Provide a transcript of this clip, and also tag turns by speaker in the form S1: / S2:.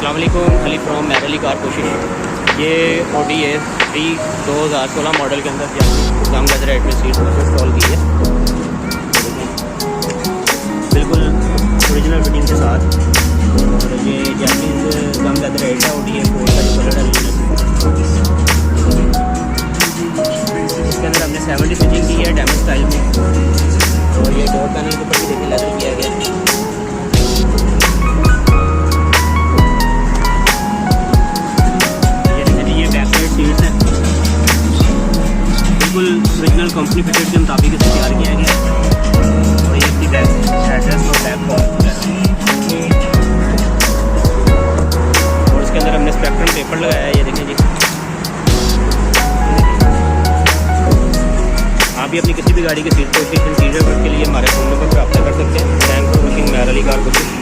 S1: अस्सलाम वालेकुम, अली फ्रॉम उमैर अली कार पोशिश। ये Audi A3 2016 मॉडल के अंदर कम लेदर हेड में सीट इंस्टॉल की है, बिल्कुल ओरिजिनल फिटिंग के साथ। और ये जापानीज़ कम लेदर हेड है, Audi A4 का जो कलर है इसके अंदर हमने 70 स्टिचिंग की है डैमेज स्टाइल में। और ये डोर पैनल के ऊपर भी देखिए लेदर किया गया है। सीट्स हैं बिल्कुल ओरिजिनल कंपनी फिटेड के मुताबिक इसे तैयार किया गया है। और ये इसकी बैक एड्रेस और बैक कॉल और इसके अंदर हमने स्पेक्ट्रम पेपर लगाया है। ये देखें जी, आप भी अपनी किसी भी गाड़ी की सीट पोजिशन इंटीरियर वर्क के लिए हमारे फोन नंबर पर रब्ता कर सकते हैं। Thank for watching Umair Ali कार पोशिश।